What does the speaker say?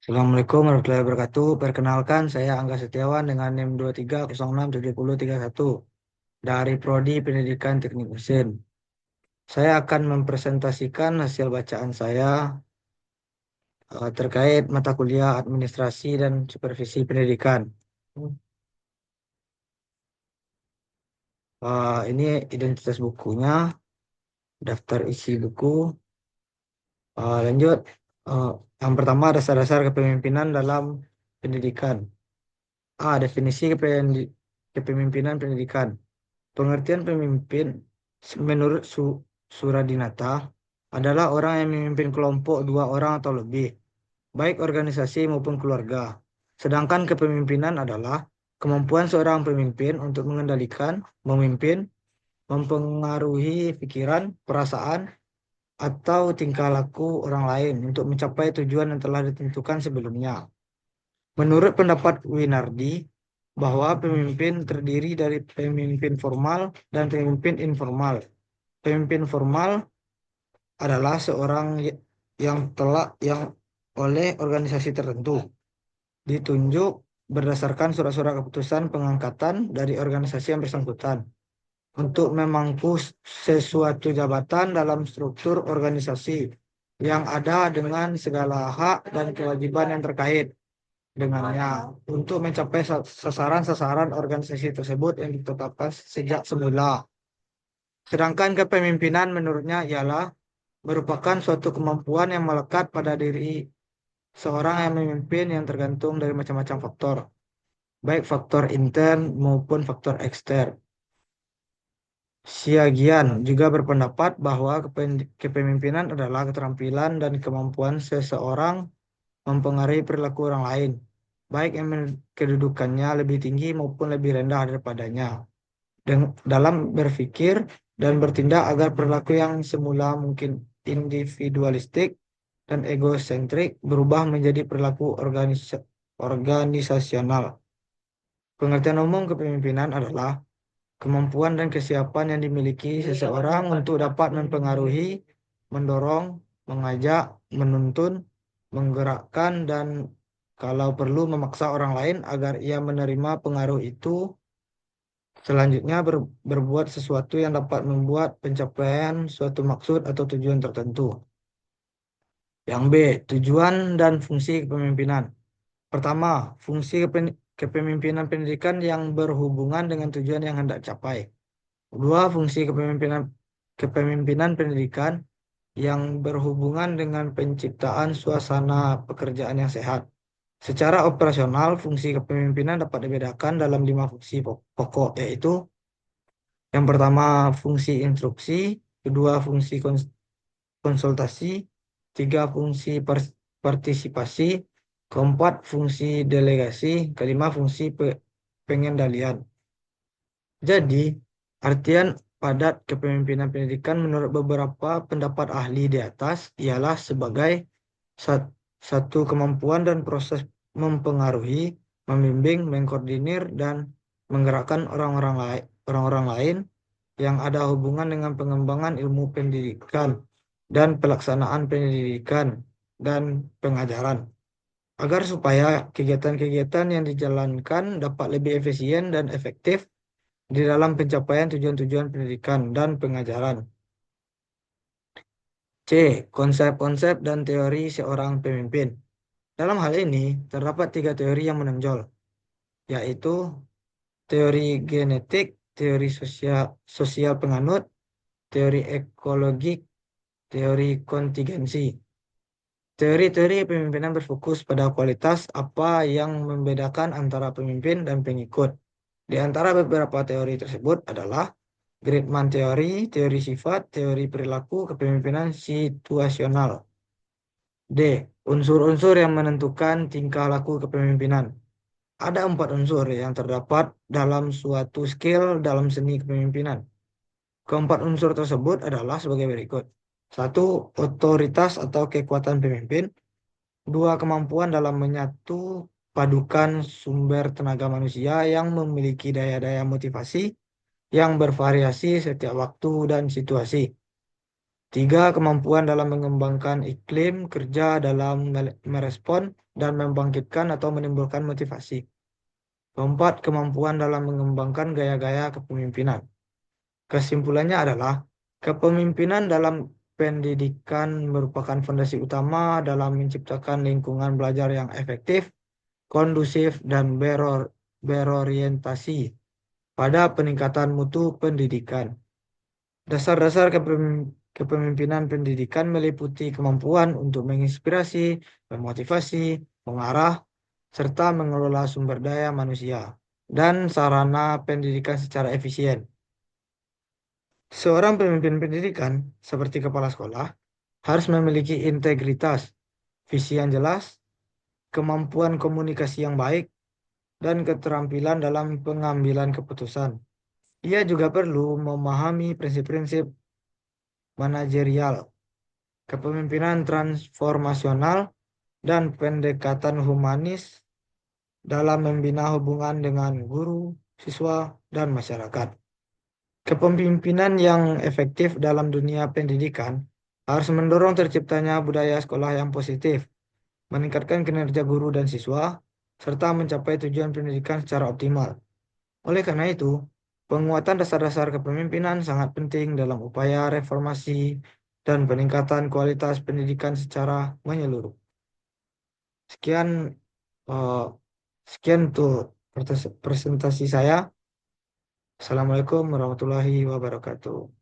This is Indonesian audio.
Assalamualaikum warahmatullahi wabarakatuh. Perkenalkan, saya Angga Setiawan dengan NIM 23067031 dari Prodi Pendidikan Teknik Mesin. Saya akan mempresentasikan hasil bacaan saya terkait mata kuliah Administrasi dan Supervisi Pendidikan. Ini identitas bukunya, daftar isi buku. Lanjut, Uh, yang pertama dasar-dasar kepemimpinan dalam pendidikan. Definisi kepemimpinan pendidikan. Pengertian pemimpin menurut Suradinata adalah orang yang memimpin kelompok dua orang atau lebih, baik organisasi maupun keluarga. Sedangkan kepemimpinan adalah kemampuan seorang pemimpin untuk mengendalikan, memimpin, mempengaruhi pikiran, perasaan, atau tingkah laku orang lain untuk mencapai tujuan yang telah ditentukan sebelumnya. Menurut pendapat Winardi, bahwa pemimpin terdiri dari pemimpin formal dan pemimpin informal. Pemimpin formal adalah seorang yang oleh organisasi tertentu ditunjuk berdasarkan surat-surat keputusan pengangkatan dari organisasi yang bersangkutan untuk memangku sesuatu jabatan dalam struktur organisasi yang ada dengan segala hak dan kewajiban yang terkait dengannya untuk mencapai sasaran-sasaran organisasi tersebut yang ditetapkan sejak semula. Sedangkan kepemimpinan menurutnya ialah merupakan suatu kemampuan yang melekat pada diri seorang yang memimpin yang tergantung dari macam-macam faktor, baik faktor intern maupun faktor ekstern. Siagian juga berpendapat bahwa kepemimpinan adalah keterampilan dan kemampuan seseorang mempengaruhi perilaku orang lain, baik yang kedudukannya lebih tinggi maupun lebih rendah daripadanya, dalam berpikir dan bertindak agar perilaku yang semula mungkin individualistik dan egosentrik berubah menjadi perilaku organisasional. Pengertian umum kepemimpinan adalah kemampuan dan kesiapan yang dimiliki seseorang untuk dapat mempengaruhi, mendorong, mengajak, menuntun, menggerakkan, dan kalau perlu memaksa orang lain agar ia menerima pengaruh itu. Selanjutnya berbuat sesuatu yang dapat membuat pencapaian suatu maksud atau tujuan tertentu. Yang B, tujuan dan fungsi kepemimpinan. Pertama, fungsi kepemimpinan pendidikan yang berhubungan dengan tujuan yang hendak capai. Dua, fungsi kepemimpinan pendidikan yang berhubungan dengan penciptaan suasana pekerjaan yang sehat. Secara operasional, fungsi kepemimpinan dapat dibedakan dalam 5 fungsi pokok, yaitu yang pertama fungsi instruksi, kedua fungsi konsultasi, tiga fungsi partisipasi, keempat fungsi delegasi, kelima fungsi pengendalian. Jadi, artian padat kepemimpinan pendidikan menurut beberapa pendapat ahli di atas ialah sebagai satu kemampuan dan proses mempengaruhi, membimbing, mengkoordinir, dan menggerakkan orang-orang lain yang ada hubungan dengan pengembangan ilmu pendidikan dan pelaksanaan pendidikan dan pengajaran, agar supaya kegiatan-kegiatan yang dijalankan dapat lebih efisien dan efektif di dalam pencapaian tujuan-tujuan pendidikan dan pengajaran. C. Konsep-konsep dan teori seorang pemimpin. Dalam hal ini, terdapat 3 teori yang menonjol, yaitu teori genetik, teori sosial penganut, teori ekologik, teori kontingensi. Teori-teori pemimpinan berfokus pada kualitas apa yang membedakan antara pemimpin dan pengikut. Di antara beberapa teori tersebut adalah Gridman teori, teori sifat, teori perilaku, kepemimpinan situasional. D. Unsur-unsur yang menentukan tingkah laku kepemimpinan. Ada 4 unsur yang terdapat dalam suatu skill dalam seni kepemimpinan. Keempat unsur tersebut adalah sebagai berikut. 1. Otoritas atau kekuatan pemimpin. 2. Kemampuan dalam menyatu padukan sumber tenaga manusia yang memiliki daya-daya motivasi yang bervariasi setiap waktu dan situasi. Tiga, kemampuan dalam mengembangkan iklim kerja dalam merespon dan membangkitkan atau menimbulkan motivasi. Keempat, kemampuan dalam mengembangkan gaya-gaya kepemimpinan. Kesimpulannya adalah kepemimpinan dalam pendidikan merupakan fondasi utama dalam menciptakan lingkungan belajar yang efektif, kondusif, dan berorientasi pada peningkatan mutu pendidikan. Dasar-dasar kepemimpinan pendidikan meliputi kemampuan untuk menginspirasi, memotivasi, mengarah, serta mengelola sumber daya manusia dan sarana pendidikan secara efisien. Seorang pemimpin pendidikan, seperti kepala sekolah, harus memiliki integritas, visi yang jelas, kemampuan komunikasi yang baik, dan keterampilan dalam pengambilan keputusan. Ia juga perlu memahami prinsip-prinsip manajerial, kepemimpinan transformasional, dan pendekatan humanis dalam membina hubungan dengan guru, siswa, dan masyarakat. Kepemimpinan yang efektif dalam dunia pendidikan harus mendorong terciptanya budaya sekolah yang positif, meningkatkan kinerja guru dan siswa, serta mencapai tujuan pendidikan secara optimal. Oleh karena itu, penguatan dasar-dasar kepemimpinan sangat penting dalam upaya reformasi dan peningkatan kualitas pendidikan secara menyeluruh. Sekian, eh, sekian untuk presentasi saya. Assalamualaikum warahmatullahi wabarakatuh.